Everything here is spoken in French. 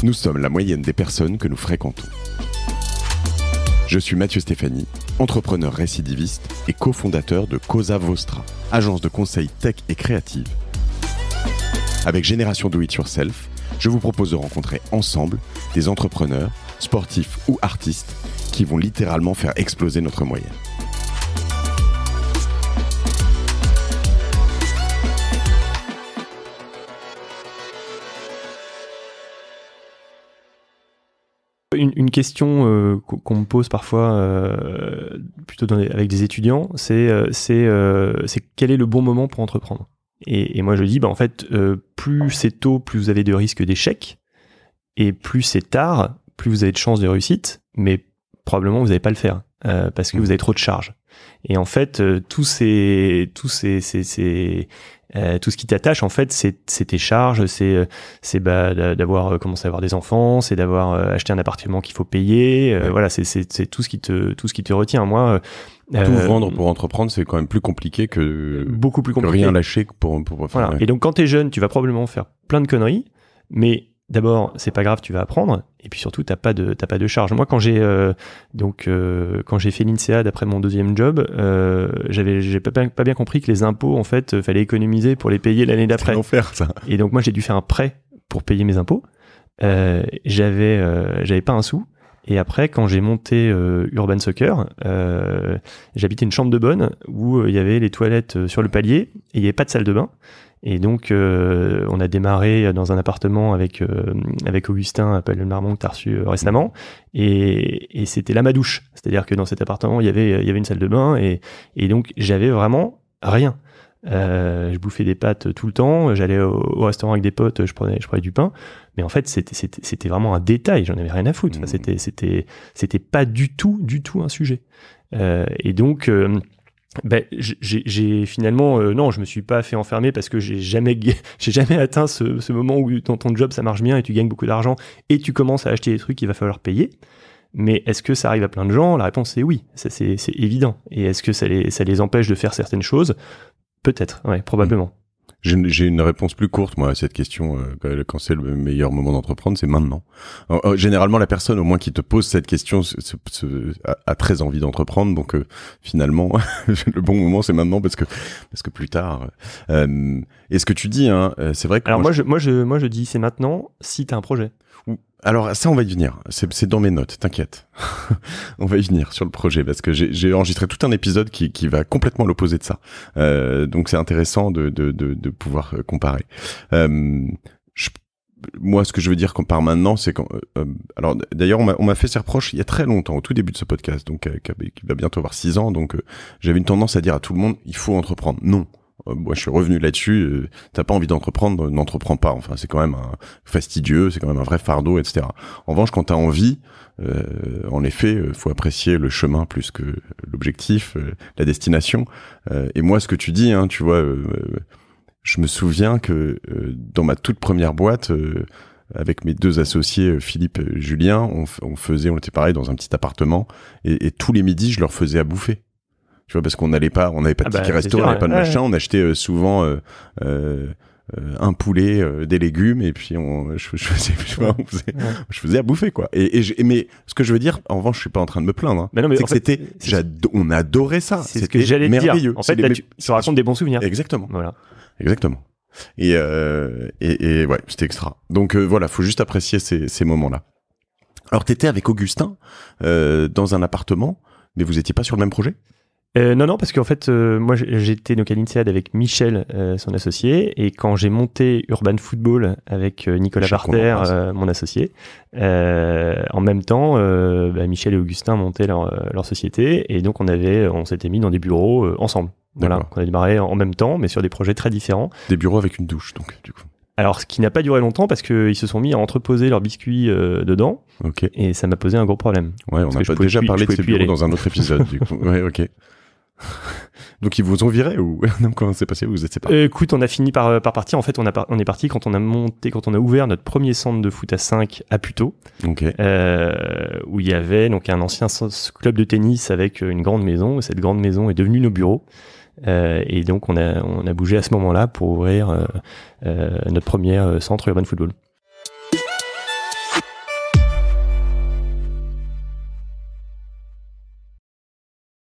Nous sommes la moyenne des personnes que nous fréquentons. Je suis Mathieu Stéphanie, entrepreneur récidiviste et cofondateur de Cosa Vostra, agence de conseil tech et créative. Avec Génération Do It Yourself, je vous propose de rencontrer ensemble des entrepreneurs, sportifs ou artistes qui vont littéralement faire exploser notre moyenne. Une question qu'on me pose parfois, plutôt avec des étudiants, c'est quel est le bon moment pour entreprendre ? Et moi je dis, en fait, plus c'est tôt, plus vous avez de risques d'échec, et plus c'est tard, plus vous avez de chances de réussite, mais probablement vous n'allez pas le faire, parce que vous avez trop de charges. Et en fait, tout ce qui t'attache, en fait, c'est tes charges, c'est d'avoir commencé à avoir des enfants, c'est d'avoir acheté un appartement qu'il faut payer. Voilà, c'est tout ce qui te retient. Moi, tout vendre pour entreprendre, c'est quand même plus compliqué que beaucoup plus compliqué. Que rien lâcher pour faire. Voilà. Ouais. Et donc, quand t'es jeune, tu vas probablement faire plein de conneries, mais d'abord, c'est pas grave, tu vas apprendre, et puis surtout, t'as pas de charge. Moi, quand j'ai fait l'INSEAD après mon deuxième job, j'ai pas bien compris que les impôts, en fait, fallait économiser pour les payer l'année d'après. C'est l'enfer, ça. Et donc, moi, j'ai dû faire un prêt pour payer mes impôts. J'avais pas un sou. Et après, quand j'ai monté Urban Soccer, j'habitais une chambre de bonne où il y avait les toilettes sur le palier et il n'y avait pas de salle de bain. Et donc, on a démarré dans un appartement avec Augustin, appelle le Marmont que tu as reçu récemment. Et c'était là ma douche. C'est-à-dire que dans cet appartement, il y avait une salle de bain. Et donc, j'avais vraiment rien. Je bouffais des pâtes tout le temps. J'allais au restaurant avec des potes, je prenais du pain. Mais en fait, c'était vraiment un détail. J'en avais rien à foutre. Enfin, c'était pas du tout un sujet. Et donc... j'ai finalement non, je me suis pas fait enfermer parce que j'ai jamais atteint ce moment où dans ton job ça marche bien et tu gagnes beaucoup d'argent et tu commences à acheter des trucs qu'il va falloir payer. Mais est-ce que ça arrive à plein de gens ? La réponse est oui, ça c'est évident. Et est-ce que ça les empêche de faire certaines choses ? Peut-être, ouais, probablement. J'ai une réponse plus courte, moi, à cette question. Quand c'est le meilleur moment d'entreprendre, c'est maintenant. Alors, généralement, la personne, au moins, qui te pose cette question, a très envie d'entreprendre. Donc, finalement, le bon moment, c'est maintenant, parce que plus tard. Et ce que tu dis, hein, c'est vrai que. Alors, moi, je dis, c'est maintenant, si t'as un projet. Alors ça, on va y venir. C'est dans mes notes, t'inquiète. On va y venir sur le projet parce que j'ai enregistré tout un épisode qui va complètement à l'opposé de ça. Donc c'est intéressant de pouvoir comparer. Moi, ce que je veux dire par maintenant, c'est quand. Alors d'ailleurs, on m'a fait ces reproches il y a très longtemps, au tout début de ce podcast, donc qui va bientôt avoir 6 ans. Donc j'avais une tendance à dire à tout le monde, il faut entreprendre. Non. Moi, je suis revenu là-dessus. T'as pas envie d'entreprendre, n'entreprends pas. Enfin, c'est quand même fastidieux, c'est quand même un vrai fardeau, etc. En revanche, quand t'as envie, en effet, faut apprécier le chemin plus que l'objectif, la destination. Et moi, ce que tu dis, hein, tu vois, je me souviens que dans ma toute première boîte, avec mes 2 associés, Philippe et Julien, on était pareil dans un petit appartement, et tous les midis, je leur faisais à bouffer. Tu vois, parce on n'avait pas de ticket resto, on n'avait pas de machin, on achetait souvent un poulet, des légumes, et puis je faisais à bouffer, quoi. Mais ce que je veux dire, en revanche, je suis pas en train de me plaindre, hein, non, mais c'est que on adorait ça. C'est ce que j'allais te dire. En fait, là, tu racontes des bons souvenirs. Exactement. Voilà. Exactement. Et ouais, c'était extra. Donc voilà, faut juste apprécier ces moments-là. Alors, t'étais avec Augustin dans un appartement, mais vous étiez pas sur le même projet ? Non, parce qu'en fait, moi, j'étais donc à l'INSEAD avec Michel, son associé, et quand j'ai monté Urban Football avec Nicolas Barter, mon associé, en même temps, Michel et Augustin montaient leur société, et donc on s'était mis dans des bureaux ensemble. Voilà, on a démarré en même temps, mais sur des projets très différents. Des bureaux avec une douche, donc, du coup. Alors, ce qui n'a pas duré longtemps parce qu'ils se sont mis à entreposer leurs biscuits dedans. Ok. Et ça m'a posé un gros problème. Ouais, on a déjà parlé de ces bureaux dans un autre épisode, du coup. Ouais, ok. Donc ils vous ont viré ou comment c'est passé, vous êtes séparés? Écoute, on a fini par partir. En fait, on est parti quand on a ouvert notre premier centre de foot à 5 à Puteaux, où il y avait donc un ancien club de tennis avec une grande maison. Cette grande maison est devenue nos bureaux. Et donc on a bougé à ce moment-là pour ouvrir notre premier centre Urban Football.